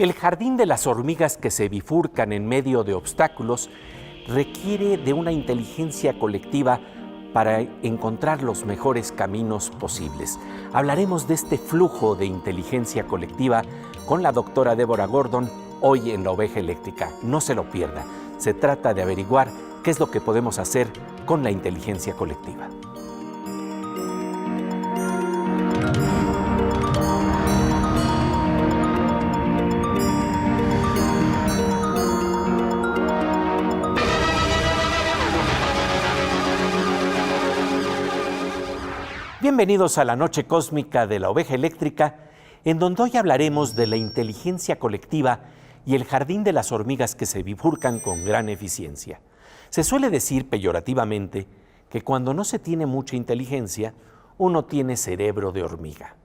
El jardín de las hormigas que se bifurcan en medio de obstáculos requiere de una inteligencia colectiva para encontrar los mejores caminos posibles. Hablaremos de este flujo de inteligencia colectiva con la doctora Débora Gordon hoy en la Oveja Eléctrica. No se lo pierda. Se trata de averiguar qué es lo que podemos hacer con la inteligencia colectiva. Bienvenidos a la noche cósmica de la Oveja Eléctrica, en donde hoy hablaremos de la inteligencia colectiva y el jardín de las hormigas que se bifurcan con gran eficiencia. Se suele decir peyorativamente que cuando no se tiene mucha inteligencia, uno tiene cerebro de hormiga.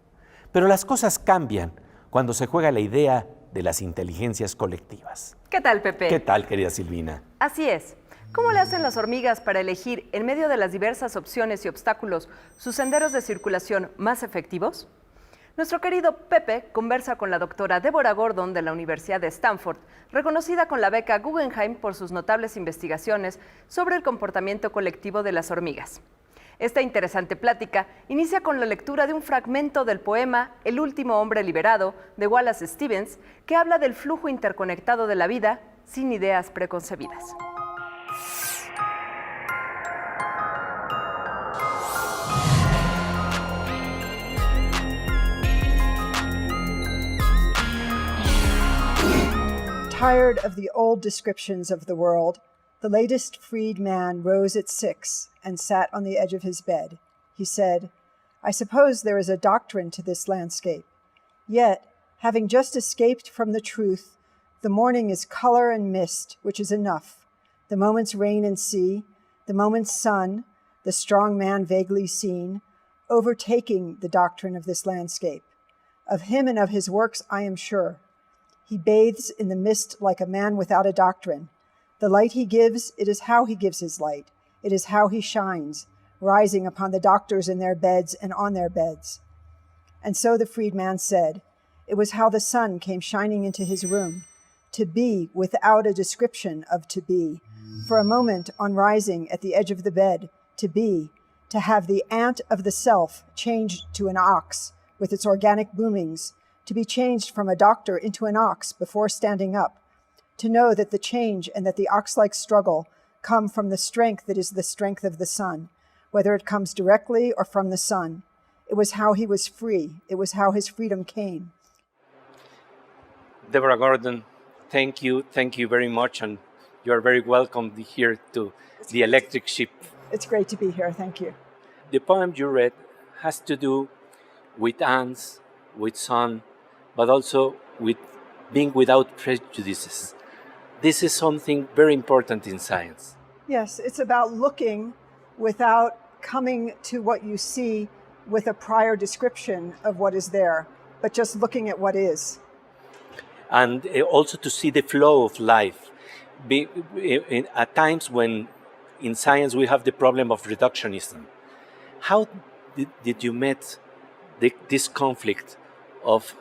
Pero las cosas cambian cuando se juega la idea de las inteligencias colectivas. ¿Qué tal, Pepe? ¿Qué tal, querida Silvina? Así es. ¿Cómo le hacen las hormigas para elegir, en medio de las diversas opciones y obstáculos, sus senderos de circulación más efectivos? Nuestro querido Pepe conversa con la doctora Débora Gordon de la Universidad de Stanford, reconocida con la beca Guggenheim por sus notables investigaciones sobre el comportamiento colectivo de las hormigas. Esta interesante plática inicia con la lectura de un fragmento del poema El último hombre liberado, de Wallace Stevens, que habla del flujo interconectado de la vida sin ideas preconcebidas. Tired of the old descriptions of the world, the latest freed man rose at 6 and sat on the edge of his bed. He said, "I suppose there is a doctrine to this landscape. Yet, having just escaped from the truth, the morning is color and mist, which is enough. The moment's rain and sea, the moment's sun, the strong man vaguely seen, overtaking the doctrine of this landscape. Of him and of his works I am sure. He bathes in the mist like a man without a doctrine. The light he gives, it is how he gives his light. It is how he shines, rising upon the doctors in their beds and on their beds." And so the freedman said, it was how the sun came shining into his room, to be without a description of to be. For a moment, on rising at the edge of the bed, to be, to have the ant of the self changed to an ox with its organic boomings, to be changed from a doctor into an ox before standing up, to know that the change and that the ox-like struggle come from the strength that is the strength of the sun, whether it comes directly or from the sun. It was how he was free. It was how his freedom came. Deborah Gordon, thank you very much, and you are very welcome here to the Electric Ship. It's great to be here, thank you. The poem you read has to do with ants, with sun, but also with being without prejudices. This is something very important in science. Yes, it's about looking without coming to what you see with a prior description of what is there, but just looking at what is. And also to see the flow of life. At times when in science we have the problem of reductionism. How did you meet this conflict of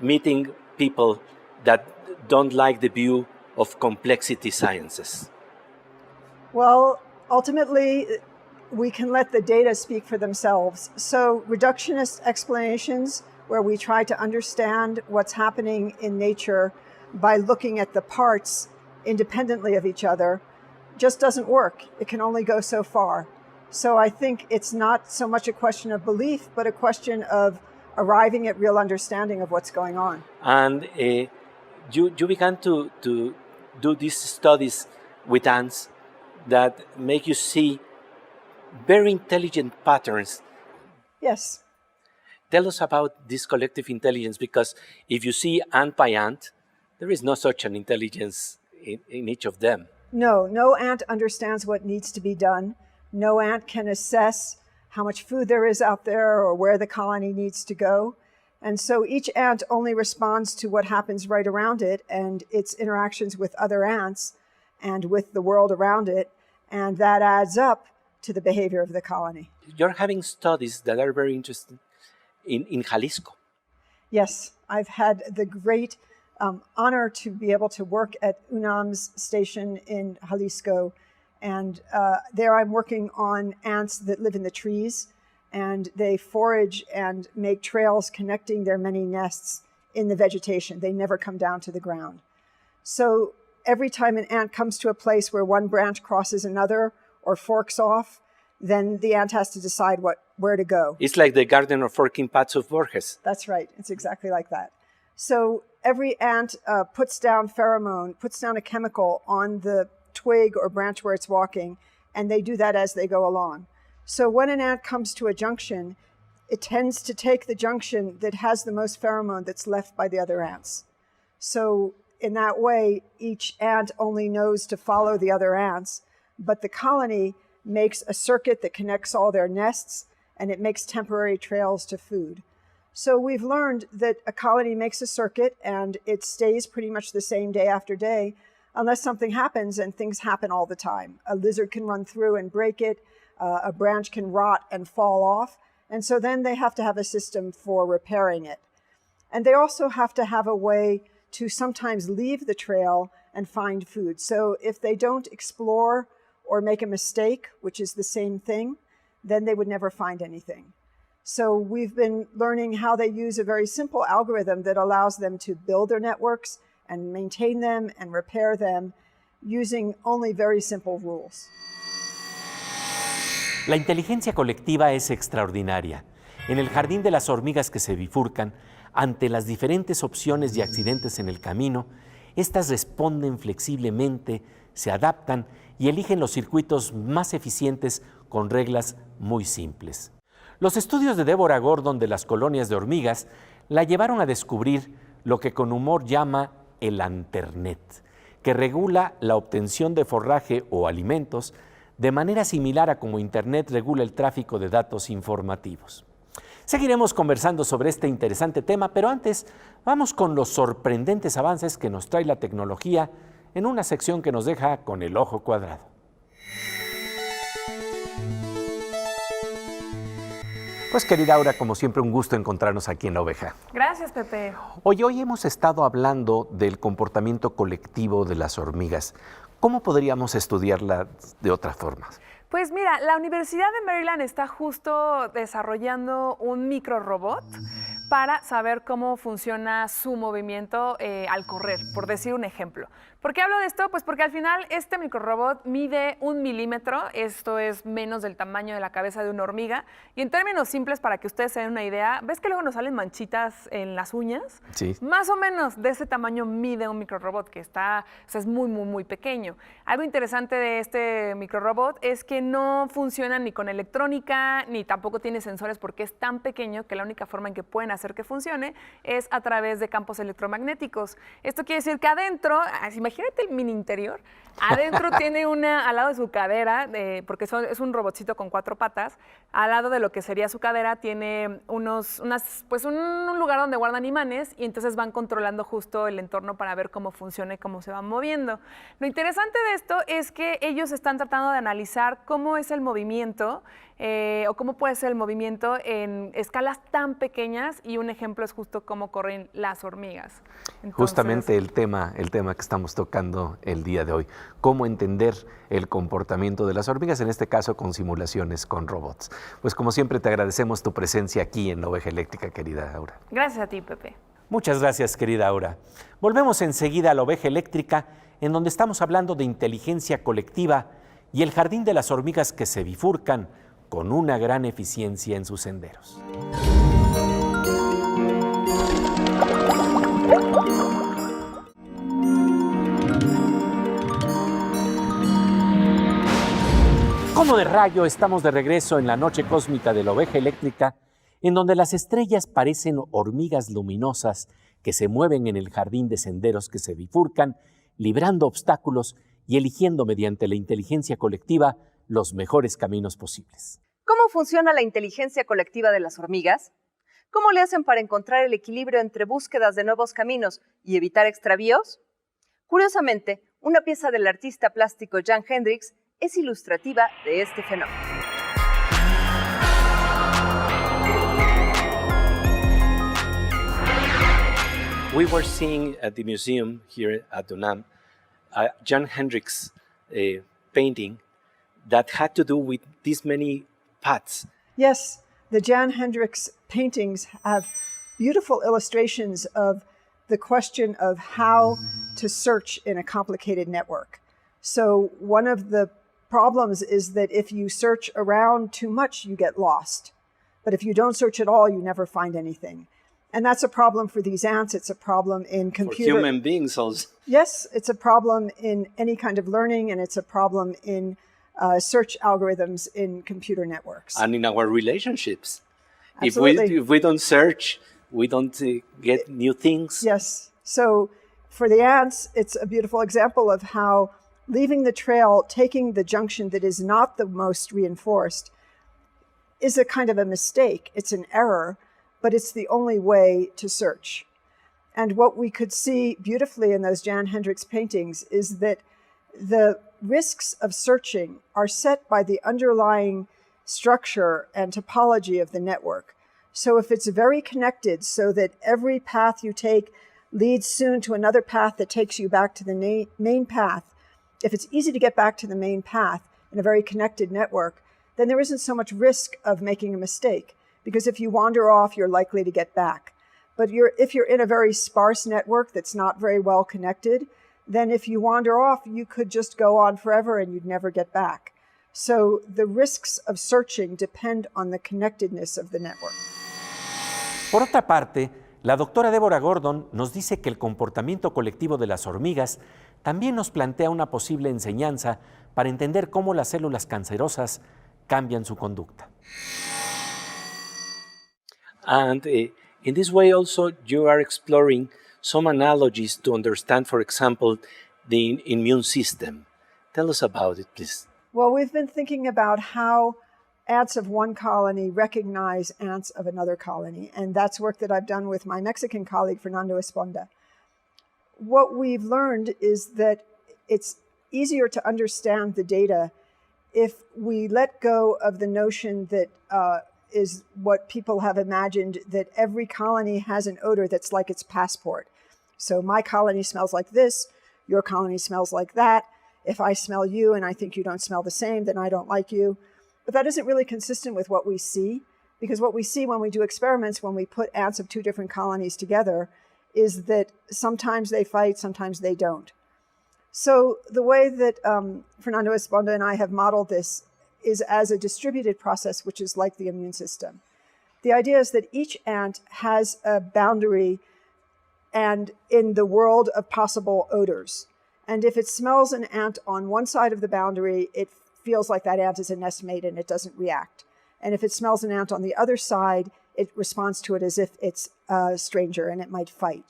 meeting people that don't like the view of complexity sciences? Well, ultimately, we can let the data speak for themselves. So reductionist explanations, where we try to understand what's happening in nature by looking at the parts independently of each other, just doesn't work. It can only go so far. So I think it's not so much a question of belief, but a question of arriving at real understanding of what's going on. And you began to do these studies with ants that make you see very intelligent patterns. Yes. Tell us about this collective intelligence, because if you see ant by ant, there is no such an intelligence in each of them. No ant understands what needs to be done. No ant can assess how much food there is out there or where the colony needs to go. And so each ant only responds to what happens right around it and its interactions with other ants and with the world around it. And that adds up to the behavior of the colony. You're having studies that are very interesting in Jalisco. Yes, I've had the great honor to be able to work at UNAM's station in Jalisco. And there I'm working on ants that live in the trees, and they forage and make trails connecting their many nests in the vegetation. They never come down to the ground. So every time an ant comes to a place where one branch crosses another or forks off, then the ant has to decide where to go. It's like the Garden of Forking Paths of Borges. That's right. It's exactly like that. So every ant puts down a chemical on the twig or branch where it's walking, and they do that as they go along. So when an ant comes to a junction, it tends to take the junction that has the most pheromone that's left by the other ants. So in that way, each ant only knows to follow the other ants, but the colony makes a circuit that connects all their nests, and it makes temporary trails to food. So we've learned that a colony makes a circuit, and it stays pretty much the same day after day, unless something happens, and things happen all the time. A lizard can run through and break it, a branch can rot and fall off, and so then they have to have a system for repairing it. And they also have to have a way to sometimes leave the trail and find food. So if they don't explore or make a mistake, which is the same thing, then they would never find anything. So we've been learning how they use a very simple algorithm that allows them to build their networks and maintain them and repair them using only very simple rules. La inteligencia colectiva es extraordinaria. En el jardín de las hormigas que se bifurcan, ante las diferentes opciones y accidentes en el camino, estas responden flexiblemente, se adaptan y eligen los circuitos más eficientes con reglas muy simples. Los estudios de Deborah Gordon de las colonias de hormigas la llevaron a descubrir lo que con humor llama el Anternet, que regula la obtención de forraje o alimentos de manera similar a como Internet regula el tráfico de datos informativos. Seguiremos conversando sobre este interesante tema, pero antes vamos con los sorprendentes avances que nos trae la tecnología en una sección que nos deja con el ojo cuadrado. Pues querida Aura, como siempre un gusto encontrarnos aquí en La Oveja. Gracias, Pepe. Hoy hemos estado hablando del comportamiento colectivo de las hormigas. ¿Cómo podríamos estudiarla de otras formas? Pues mira, la Universidad de Maryland está justo desarrollando un microrobot para saber cómo funciona su movimiento al correr, por decir un ejemplo. ¿Por qué hablo de esto? Pues porque al final este microrobot mide 1 milímetro, esto es menos del tamaño de la cabeza de una hormiga, y en términos simples, para que ustedes se den una idea, ¿ves que luego nos salen manchitas en las uñas? Sí. Más o menos de ese tamaño mide un microrobot, que es muy pequeño. Algo interesante de este microrobot es que no funciona ni con electrónica, ni tampoco tiene sensores, porque es tan pequeño que la única forma en que pueden hacer que funcione es a través de campos electromagnéticos. Esto quiere decir que adentro, imagínate el mini interior, adentro tiene al lado de su cadera, porque es un robotcito con 4 patas, al lado de lo que sería su cadera tiene un lugar donde guardan imanes, y entonces van controlando justo el entorno para ver cómo funciona y cómo se van moviendo. Lo interesante de esto es que ellos están tratando de analizar cómo es el movimiento o cómo puede ser el movimiento en escalas tan pequeñas, y un ejemplo es justo cómo corren las hormigas. Entonces, justamente el tema que estamos tocando el día de hoy, cómo entender el comportamiento de las hormigas, en este caso con simulaciones con robots. Pues como siempre te agradecemos tu presencia aquí en Oveja Eléctrica, querida Aura. Gracias a ti, Pepe. Muchas gracias, querida Aura. Volvemos enseguida a la Oveja Eléctrica, en donde estamos hablando de inteligencia colectiva y el jardín de las hormigas que se bifurcan con una gran eficiencia en sus senderos. Como de rayo, estamos de regreso en la noche cósmica de la Oveja Eléctrica, en donde las estrellas parecen hormigas luminosas que se mueven en el jardín de senderos que se bifurcan, librando obstáculos y eligiendo mediante la inteligencia colectiva los mejores caminos posibles. ¿Cómo funciona la inteligencia colectiva de las hormigas? ¿Cómo le hacen para encontrar el equilibrio entre búsquedas de nuevos caminos y evitar extravíos? Curiosamente, una pieza del artista plástico Jan Hendricks es ilustrativa de este fenómeno. We were seeing at the museum here at UNAM a Jan Hendricks painting that had to do with these many paths. Yes, the Jan Hendricks paintings have beautiful illustrations of the question of how to search in a complicated network. So one of the problems is that if you search around too much, you get lost. But if you don't search at all, you never find anything. And that's a problem for these ants. It's a problem in computer. For human beings also. Yes, it's a problem in any kind of learning, and it's a problem in search algorithms in computer networks. And in our relationships. Absolutely. If we don't search, we don't get new things. Yes. So for the ants, it's a beautiful example of how leaving the trail, taking the junction that is not the most reinforced, is a kind of a mistake. It's an error, but it's the only way to search. And what we could see beautifully in those Jan Hendricks paintings is that the risks of searching are set by the underlying structure and topology of the network. So if it's very connected so that every path you take leads soon to another path that takes you back to the main path, if it's easy to get back to the main path in a very connected network, then there isn't so much risk of making a mistake. Because if you wander off, you're likely to get back. But if you're in a very sparse network that's not very well connected, then if you wander off, you could just go on forever and you'd never get back. So the risks of searching depend on the connectedness of the network. Por otra parte, la doctora Deborah Gordon nos dice que el comportamiento colectivo de las hormigas también nos plantea una posible enseñanza para entender cómo las células cancerosas cambian su conducta. And in this way also you are exploring some analogies to understand, for example, the immune system. Tell us about it, please. Well, we've been thinking about how ants of one colony recognize ants of another colony, and that's work that I've done with my Mexican colleague, Fernando Esponda. What we've learned is that it's easier to understand the data if we let go of the notion that is what people have imagined, that every colony has an odor that's like its passport. So my colony smells like this, your colony smells like that. If I smell you and I think you don't smell the same, then I don't like you. But that isn't really consistent with what we see, because what we see when we do experiments, when we put ants of two different colonies together, is that sometimes they fight, sometimes they don't. So the way that Fernando Esponda and I have modeled this is as a distributed process, which is like the immune system. The idea is that each ant has a boundary and in the world of possible odors. And if it smells an ant on one side of the boundary, it feels like that ant is a nestmate and it doesn't react. And if it smells an ant on the other side, it responds to it as if it's a stranger and it might fight.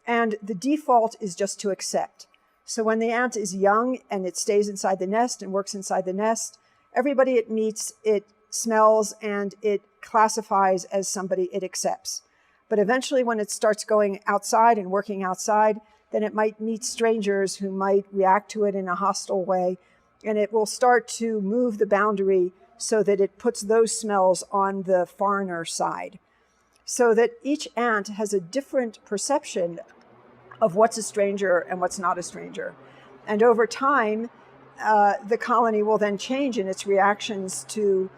And the default is just to accept. So when the ant is young and it stays inside the nest and works inside the nest, everybody it meets, it smells and it classifies as somebody it accepts. But eventually when it starts going outside and working outside, then it might meet strangers who might react to it in a hostile way, and it will start to move the boundary so that it puts those smells on the foreigner side. So that each ant has a different perception of what's a stranger and what's not a stranger. And over time, the colony will then change in its reactions to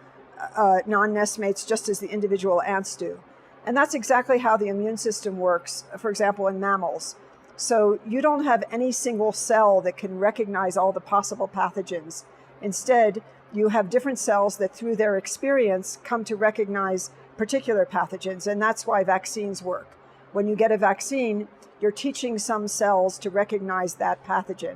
non-nestmates just as the individual ants do. And that's exactly how the immune system works, for example, in mammals. So you don't have any single cell that can recognize all the possible pathogens. Instead, you have different cells that through their experience come to recognize particular pathogens, and that's why vaccines work. When you get a vaccine, you're teaching some cells to recognize that pathogen.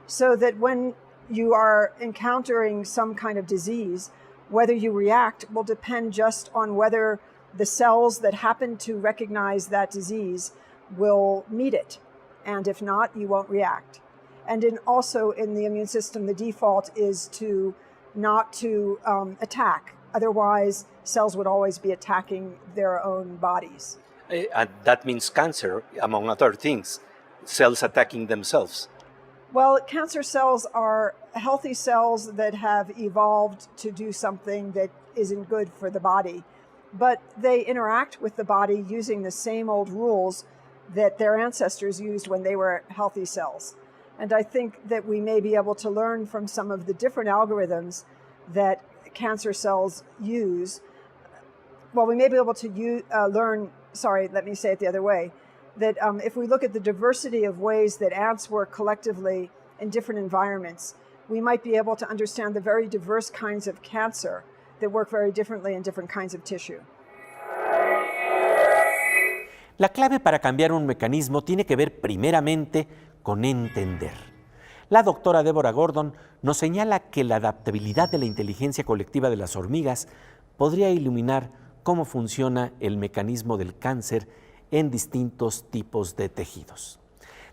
So that when you are encountering some kind of disease, whether you react will depend just on whether the cells that happen to recognize that disease will meet it. And if not, you won't react. And also in the immune system, the default is to not to attack. Otherwise, cells would always be attacking their own bodies. And that means cancer, among other things, cells attacking themselves. Well, cancer cells are healthy cells that have evolved to do something that isn't good for the body. But they interact with the body using the same old rules that their ancestors used when they were healthy cells. And I think that we may be able to learn from some of the different algorithms that cancer cells use. Well, we may be able to learn, let me say it the other way, that if we look at the diversity of ways that ants work collectively in different environments, we might be able to understand the very diverse kinds of cancer that work very differently in different kinds of tissue. La clave para cambiar un mecanismo tiene que ver primeramente con entender. La doctora Deborah Gordon nos señala que la adaptabilidad de la inteligencia colectiva de las hormigas podría iluminar cómo funciona el mecanismo del cáncer en distintos tipos de tejidos.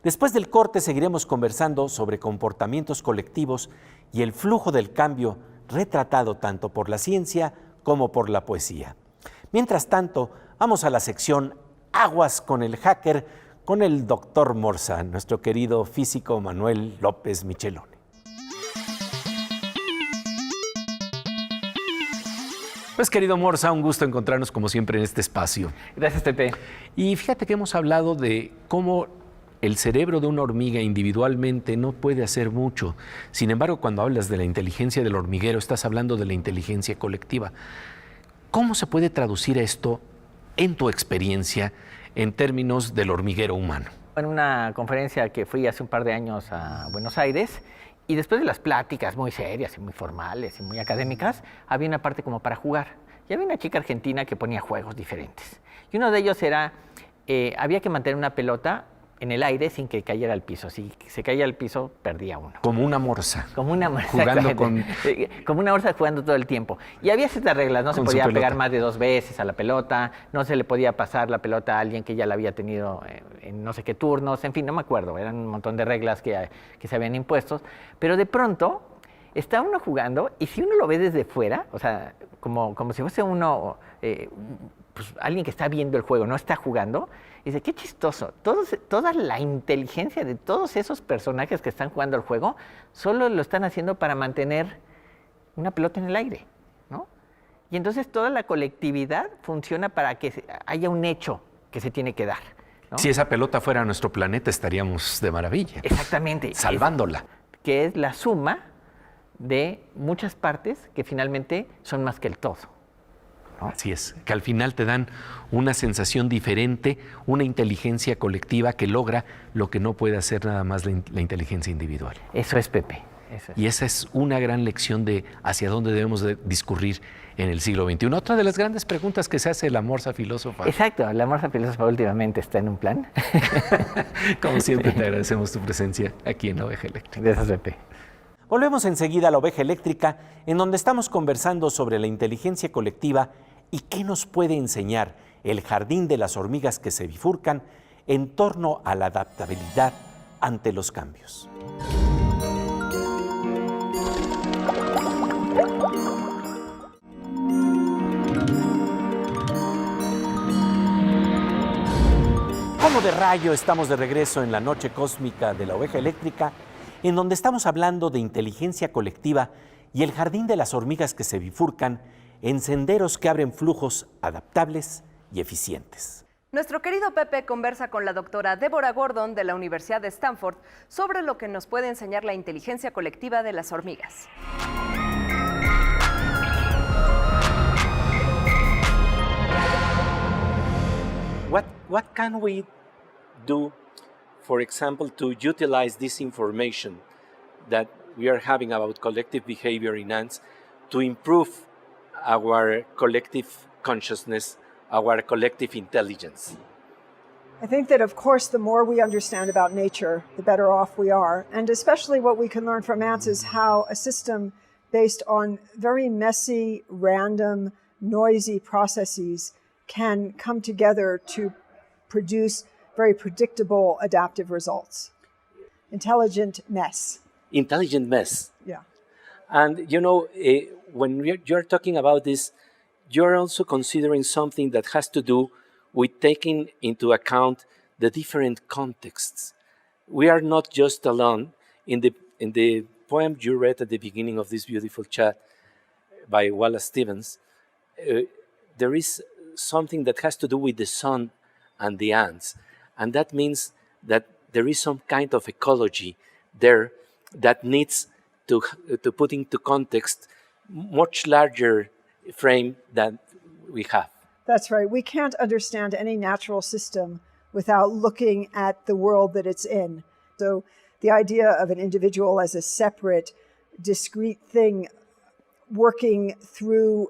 Después del corte seguiremos conversando sobre comportamientos colectivos y el flujo del cambio retratado tanto por la ciencia como por la poesía. Mientras tanto, vamos a la sección Aguas con el hacker con el doctor Morsa, nuestro querido físico Manuel López Michelone. Pues querido Morsa, un gusto encontrarnos como siempre en este espacio. Gracias, Pepe. Y fíjate que hemos hablado de cómo el cerebro de una hormiga individualmente no puede hacer mucho. Sin embargo, cuando hablas de la inteligencia del hormiguero, estás hablando de la inteligencia colectiva. ¿Cómo se puede traducir esto en tu experiencia en términos del hormiguero humano? En una conferencia que fui hace un par de años a Buenos Aires, y después de las pláticas muy serias y muy formales y muy académicas, había una parte como para jugar. Y había una chica argentina que ponía juegos diferentes. Y uno de ellos era, había que mantener una pelota en el aire sin que cayera al piso. Si se caía al piso, perdía uno. Como una morsa. Como una morsa. Jugando con... Como una morsa jugando todo el tiempo. Y había ciertas reglas. No se podía pegar más de 2 veces a la pelota. No se le podía pasar la pelota a alguien que ya la había tenido en no sé qué turnos. En fin, no me acuerdo. Eran un montón de reglas que se habían impuesto. Pero de pronto está uno jugando y si uno lo ve desde fuera, o sea, como si fuese uno... pues alguien que está viendo el juego, no está jugando, y dice, qué chistoso, toda la inteligencia de todos esos personajes que están jugando el juego, solo lo están haciendo para mantener una pelota en el aire, ¿no? Y entonces toda la colectividad funciona para que haya un hecho que se tiene que dar, ¿no? Si esa pelota fuera nuestro planeta, estaríamos de maravilla. Exactamente. Salvándola. Que es la suma de muchas partes que finalmente son más que el todo, ¿no? Así es, que al final te dan una sensación diferente, una inteligencia colectiva que logra lo que no puede hacer nada más la inteligencia individual. Eso es, Pepe. Eso es. Y esa es una gran lección de hacia dónde debemos de discurrir en el siglo XXI. Otra de las grandes preguntas que se hace la morsa filósofa. Exacto, la morsa filósofa últimamente está en un plan. Como siempre, te agradecemos tu presencia aquí en la Oveja Eléctrica. Gracias, Pepe. Volvemos enseguida a la Oveja Eléctrica, en donde estamos conversando sobre la inteligencia colectiva y qué nos puede enseñar el jardín de las hormigas que se bifurcan en torno a la adaptabilidad ante los cambios. Como de rayo, estamos de regreso en la noche cósmica de la Oveja Eléctrica, en donde estamos hablando de inteligencia colectiva y el jardín de las hormigas que se bifurcan en senderos que abren flujos adaptables y eficientes. Nuestro querido Pepe conversa con la doctora Deborah Gordon de la Universidad de Stanford sobre lo que nos puede enseñar la inteligencia colectiva de las hormigas. What can we do, for example, to utilize this information that we are having about collective behavior in ants to improve our collective consciousness, our collective intelligence? I think that, of course, the more we understand about nature, the better off we are. And especially what we can learn from ants is how a system based on very messy, random, noisy processes can come together to produce very predictable adaptive results. Intelligent mess. Intelligent mess. Yeah. And, you know, when you're talking about this, you're also considering something that has to do with taking into account the different contexts. We are not just alone. In the poem you read at the beginning of this beautiful chat by Wallace Stevens, there is something that has to do with the sun and the ants. And that means that there is some kind of ecology there that needs to put into context much larger frame than we have. That's right. We can't understand any natural system without looking at the world that it's in. So the idea of an individual as a separate, discrete thing working through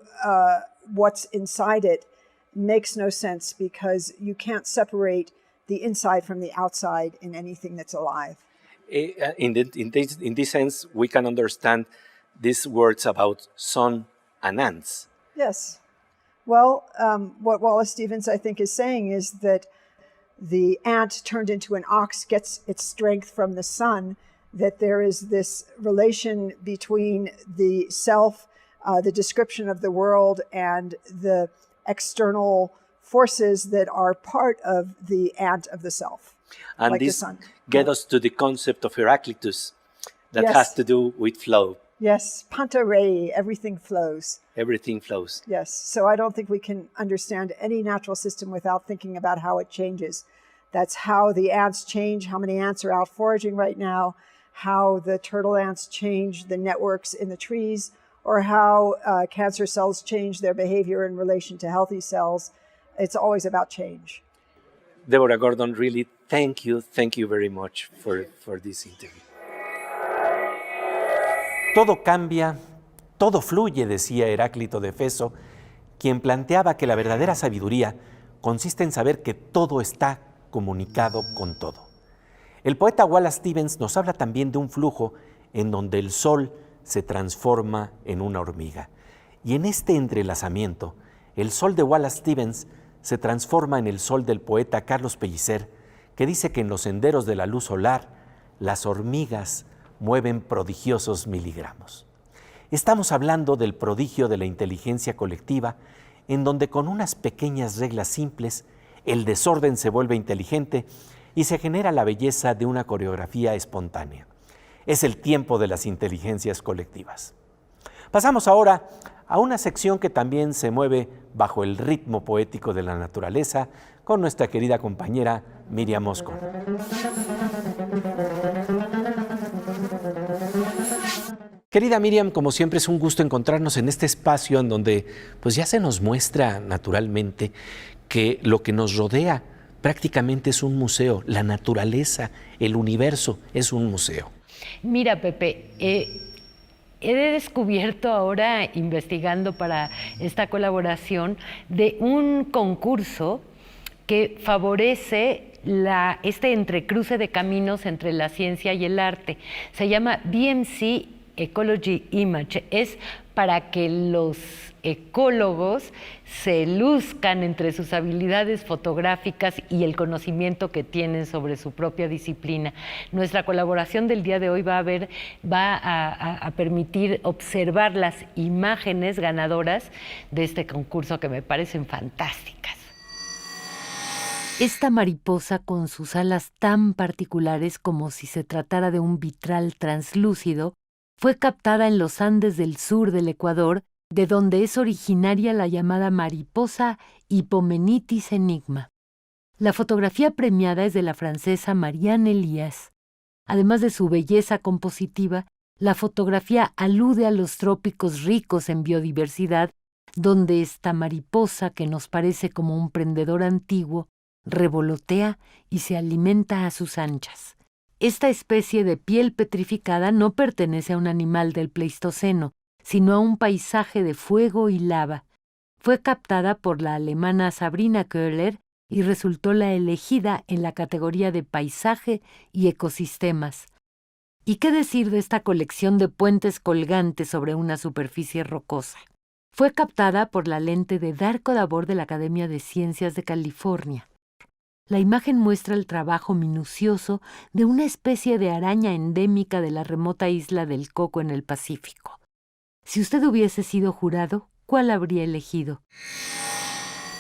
what's inside it makes no sense, because you can't separate the inside from the outside in anything that's alive. In this sense, we can understand these words about sun and ants. Yes. Well, what Wallace Stevens, I think, is saying is that the ant turned into an ox gets its strength from the sun, that there is this relation between the self, the description of the world, and the external forces that are part of the ant of the self, and like this the sun. Get us to the concept of Heraclitus that Yes. has to do with flow. Yes, panta rei, everything flows. Everything flows. Yes, so I don't think we can understand any natural system without thinking about how it changes. That's how the ants change, how many ants are out foraging right now, how the turtle ants change the networks in the trees, or how cancer cells change their behavior in relation to healthy cells. It's always about change. Deborah Gordon, really, thank you very much for this interview. Todo cambia, todo fluye, decía Heráclito de Éfeso, quien planteaba que la verdadera sabiduría consiste en saber que todo está comunicado con todo. El poeta Wallace Stevens nos habla también de un flujo en donde el sol se transforma en una hormiga. Y en este entrelazamiento, el sol de Wallace Stevens se transforma en el sol del poeta Carlos Pellicer, que dice que en los senderos de la luz solar, las hormigas mueven prodigiosos miligramos. Estamos hablando del prodigio de la inteligencia colectiva, en donde con unas pequeñas reglas simples, el desorden se vuelve inteligente y se genera la belleza de una coreografía espontánea. Es el tiempo de las inteligencias colectivas. Pasamos ahora a una sección que también se mueve bajo el ritmo poético de la naturaleza con nuestra querida compañera Miriam Mosco. Querida Miriam, como siempre es un gusto encontrarnos en este espacio en donde pues ya se nos muestra naturalmente que lo que nos rodea prácticamente es un museo. La naturaleza, el universo es un museo. Mira, Pepe, he descubierto ahora, investigando para esta colaboración, de un concurso que favorece este entrecruce de caminos entre la ciencia y el arte. Se llama BMC Ecology Image. Es para que los ecólogos se luzcan entre sus habilidades fotográficas y el conocimiento que tienen sobre su propia disciplina. Nuestra colaboración del día de hoy va a permitir observar las imágenes ganadoras de este concurso, que me parecen fantásticas. Esta mariposa, con sus alas tan particulares como si se tratara de un vitral translúcido, fue captada en los Andes del sur del Ecuador, de donde es originaria la llamada mariposa Hypomenitis enigma. La fotografía premiada es de la francesa Marianne Elias. Además de su belleza compositiva, la fotografía alude a los trópicos ricos en biodiversidad, donde esta mariposa, que nos parece como un prendedor antiguo, revolotea y se alimenta a sus anchas. Esta especie de piel petrificada no pertenece a un animal del Pleistoceno, sino a un paisaje de fuego y lava. Fue captada por la alemana Sabrina Köhler y resultó la elegida en la categoría de paisaje y ecosistemas. ¿Y qué decir de esta colección de puentes colgantes sobre una superficie rocosa? Fue captada por la lente de Darko Dabor de la Academia de Ciencias de California. La imagen muestra el trabajo minucioso de una especie de araña endémica de la remota isla del Coco en el Pacífico. Si usted hubiese sido jurado, ¿cuál habría elegido?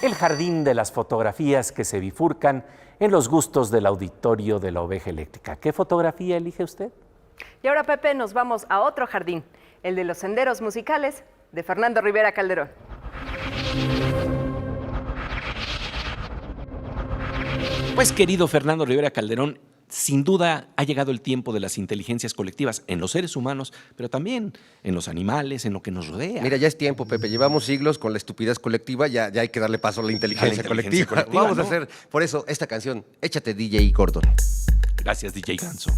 El jardín de las fotografías que se bifurcan en los gustos del auditorio de la Oveja Eléctrica. ¿Qué fotografía elige usted? Y ahora, Pepe, nos vamos a otro jardín, el de los senderos musicales de Fernando Rivera Calderón. Pues querido Fernando Rivera Calderón, sin duda ha llegado el tiempo de las inteligencias colectivas en los seres humanos, pero también en los animales, en lo que nos rodea. Mira, ya es tiempo, Pepe. Llevamos siglos con la estupidez colectiva, ya hay que darle paso a la inteligencia colectiva. Vamos a hacer, por eso, esta canción. Échate, DJ Gordon. Gracias, DJ Ganso.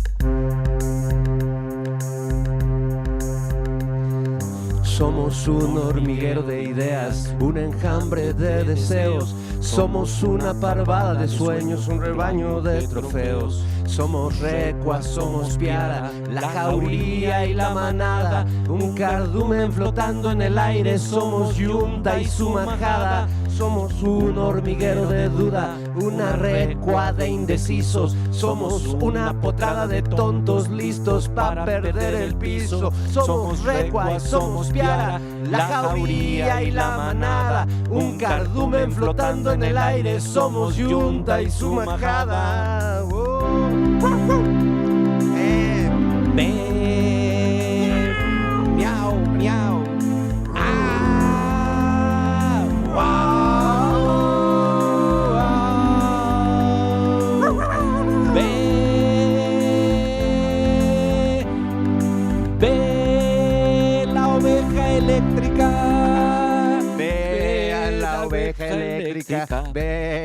Somos un hormiguero de ideas, un enjambre de deseos. Somos una parvada de sueños, un rebaño de trofeos. Somos recua, somos piara, la jauría y la manada. Un cardumen flotando en el aire, somos yunta y su majada. Somos un hormiguero de duda, una recua de indecisos. Somos una potrada de tontos listos para perder el piso. Somos recua y somos piara, la jauría y la manada. Un cardumen flotando en el aire, somos yunta y su majada. Miau, miau. Ve la oveja eléctrica. Ve a la oveja eléctrica, ve